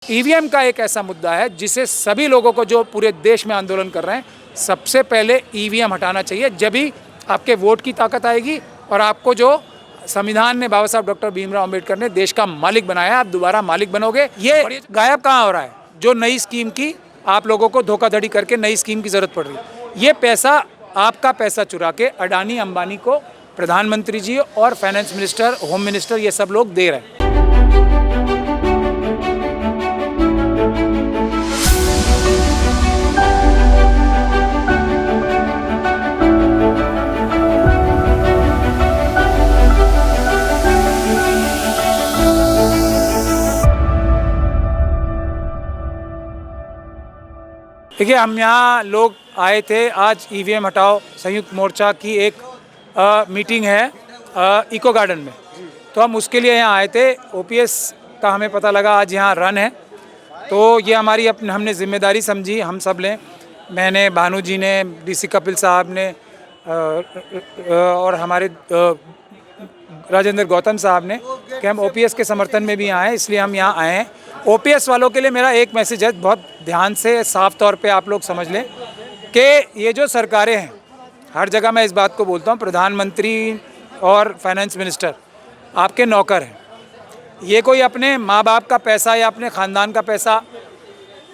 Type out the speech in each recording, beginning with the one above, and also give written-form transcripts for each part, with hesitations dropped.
EVM का एक ऐसा मुद्दा है जिसे सभी लोगों को, जो पूरे देश में आंदोलन कर रहे हैं, सबसे पहले ईवीएम हटाना चाहिए। जब ही आपके वोट की ताकत आएगी और आपको जो संविधान ने बाबा साहब डॉक्टर भीमराव अंबेडकर ने देश का मालिक बनाया, आप दोबारा मालिक बनोगे। ये गायब कहाँ हो रहा है? जो नई स्कीम की आप लोगों को धोखाधड़ी करके नई स्कीम की जरूरत पड़ रही है, ये पैसा आपका पैसा चुरा के अडानी अंबानी को प्रधानमंत्री जी और फाइनेंस मिनिस्टर, होम मिनिस्टर, ये सब लोग दे रहे हैं। देखिए, हम यहाँ लोग आए थे, आज ईवीएम हटाओ संयुक्त मोर्चा की एक मीटिंग है इको गार्डन में, तो हम उसके लिए यहाँ आए थे। ओपीएस का हमें पता लगा आज यहाँ रन है, तो ये हमारी हमने जिम्मेदारी समझी, हम सब लें। मैंने, भानु जी ने, डीसी कपिल साहब ने और हमारे राजेंद्र गौतम साहब ने, कि हम ओपीएस के समर्थन में भी यहाँ आए, इसलिए हम यहाँ आए हैं। ओपीएस वालों के लिए मेरा एक मैसेज है, बहुत ध्यान से साफ तौर पे आप लोग समझ लें कि ये जो सरकारें हैं, हर जगह मैं इस बात को बोलता हूँ, प्रधानमंत्री और फाइनेंस मिनिस्टर आपके नौकर हैं। ये कोई अपने माँ बाप का पैसा या अपने ख़ानदान का पैसा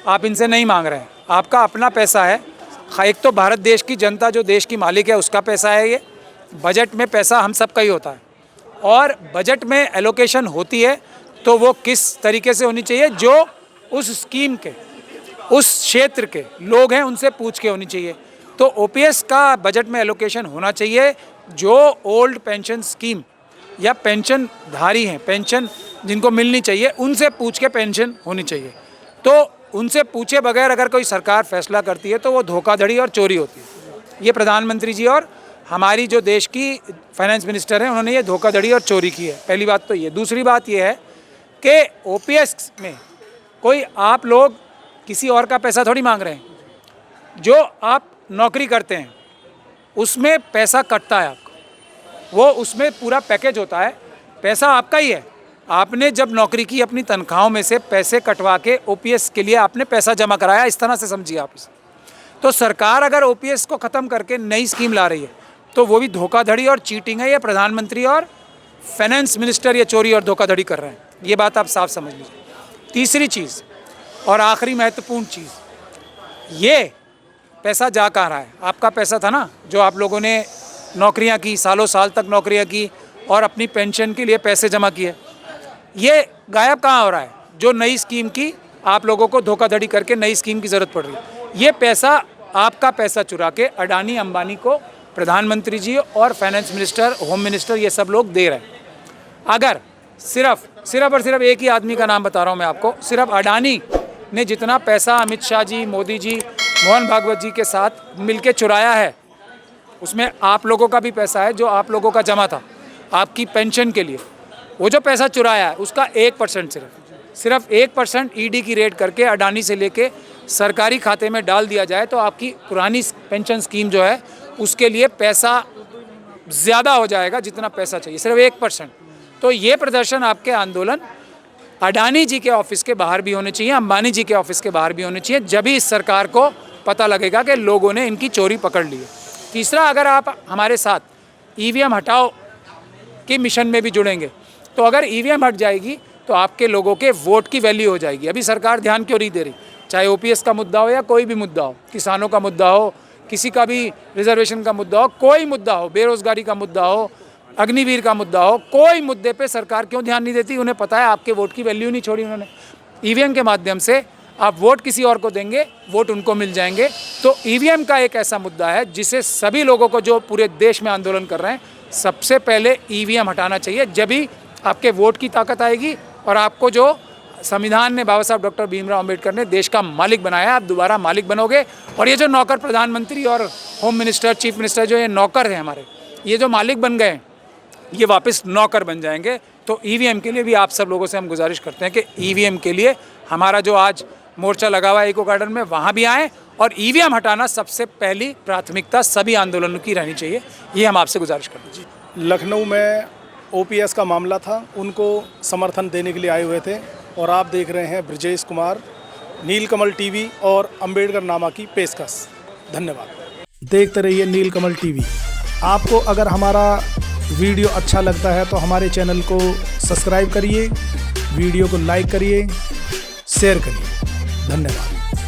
आप इनसे नहीं मांग रहे हैं, आपका अपना पैसा है। एक तो भारत देश की जनता जो देश की मालिक है, उसका पैसा है ये। बजट में पैसा हम सब का ही होता है, और बजट में एलोकेशन होती है तो वो किस तरीके से होनी चाहिए, जो उस स्कीम के, उस क्षेत्र के लोग हैं उनसे पूछ के होनी चाहिए। तो ओपीएस का बजट में एलोकेशन होना चाहिए, जो ओल्ड पेंशन स्कीम या पेंशन धारी हैं, पेंशन जिनको मिलनी चाहिए, उनसे पूछ के पेंशन होनी चाहिए। तो उनसे पूछे बगैर अगर कोई सरकार फैसला करती है तो वो धोखाधड़ी और चोरी होती है। ये प्रधानमंत्री जी और हमारी जो देश की फाइनेंस मिनिस्टर हैं, उन्होंने ये धोखाधड़ी और चोरी की है। पहली बात तो ये। दूसरी बात ये है कि ओपीएस में कोई आप लोग किसी और का पैसा थोड़ी मांग रहे हैं। जो आप नौकरी करते हैं उसमें पैसा कटता है आपका, वो उसमें पूरा पैकेज होता है, पैसा आपका ही है। आपने जब नौकरी की, अपनी तनख्वाहों में से पैसे कटवा के ओपीएस के लिए आपने पैसा जमा कराया, इस तरह से समझिए आप इसे। तो सरकार अगर ओपीएस को ख़त्म करके नई स्कीम ला रही है तो वो भी धोखाधड़ी और चीटिंग है। ये प्रधानमंत्री और फाइनेंस मिनिस्टर ये चोरी और धोखाधड़ी कर रहे हैं, ये बात आप साफ समझ लीजिए। तीसरी चीज़ और आखिरी महत्वपूर्ण चीज़, ये पैसा जा कहाँ रहा है? आपका पैसा था ना, जो आप लोगों ने नौकरियां की, सालों साल तक नौकरियां की और अपनी पेंशन के लिए पैसे जमा किए, ये गायब कहाँ हो रहा है? जो नई स्कीम की आप लोगों को धोखाधड़ी करके नई स्कीम की ज़रूरत पड़ रही है, ये पैसा आपका पैसा चुरा के अडानी अंबानी को प्रधानमंत्री जी और फाइनेंस मिनिस्टर, होम मिनिस्टर, ये सब लोग दे रहे हैं। अगर सिर्फ और सिर्फ एक ही आदमी का नाम बता रहा हूँ मैं आपको, सिर्फ अडानी ने जितना पैसा अमित शाह जी, मोदी जी, मोहन भागवत जी के साथ मिलके चुराया है, उसमें आप लोगों का भी पैसा है, जो आप लोगों का जमा था आपकी पेंशन के लिए। वो जो पैसा चुराया है उसका 1% सिर्फ 1% ईडी की रेड करके अडानी से लेके सरकारी खाते में डाल दिया जाए तो आपकी पुरानी पेंशन स्कीम जो है उसके लिए पैसा ज़्यादा हो जाएगा, जितना पैसा चाहिए, सिर्फ 1%। तो ये प्रदर्शन, आपके आंदोलन अडानी जी के ऑफिस के बाहर भी होने चाहिए, अंबानी जी के ऑफिस के बाहर भी होने चाहिए, जब भी इस सरकार को पता लगेगा कि लोगों ने इनकी चोरी पकड़ ली है। तीसरा, अगर आप हमारे साथ ईवीएम हटाओ के मिशन में भी जुड़ेंगे, तो अगर ईवीएम हट जाएगी तो आपके लोगों के वोट की वैल्यू हो जाएगी। अभी सरकार ध्यान क्यों नहीं दे रही? चाहे ओपीएस का मुद्दा हो या कोई भी मुद्दा हो, किसानों का मुद्दा हो, किसी का भी रिजर्वेशन का मुद्दा हो, कोई मुद्दा हो, बेरोजगारी का मुद्दा हो, अग्निवीर का मुद्दा हो, कोई मुद्दे पे सरकार क्यों ध्यान नहीं देती? उन्हें पता है आपके वोट की वैल्यू नहीं छोड़ी उन्होंने। ईवीएम के माध्यम से आप वोट किसी और को देंगे, वोट उनको मिल जाएंगे। तो ईवीएम का एक ऐसा मुद्दा है जिसे सभी लोगों को, जो पूरे देश में आंदोलन कर रहे हैं, सबसे पहले ईवीएम हटाना चाहिए। जब ही आपके वोट की ताकत आएगी और आपको जो संविधान ने बाबा साहब डॉक्टर भीमराव अंबेडकर ने देश का मालिक बनाया, आप दोबारा मालिक बनोगे। और ये जो नौकर प्रधानमंत्री और होम मिनिस्टर, चीफ मिनिस्टर, जो ये नौकर हैं हमारे, ये जो मालिक बन गए, ये वापस नौकर बन जाएंगे। तो ईवीएम के लिए भी आप सब लोगों से हम गुजारिश करते हैं कि ईवीएम के लिए हमारा जो आज मोर्चा लगा हुआ है इको गार्डन में, वहाँ भी आएँ, और ईवीएम हटाना सबसे पहली प्राथमिकता सभी आंदोलनों की रहनी चाहिए, ये हम आपसे गुजारिश करते हैं। लखनऊ में ओपीएस का मामला था, उनको समर्थन देने के लिए आए हुए थे। और आप देख रहे हैं ब्रजेश कुमार, नीलकमल टीवी और अंबेडकर नामा की पेशकश। धन्यवाद। देखते रहिए नीलकमल टीवी। आपको अगर हमारा वीडियो अच्छा लगता है तो हमारे चैनल को सब्सक्राइब करिए, वीडियो को लाइक करिए, शेयर करिए। धन्यवाद।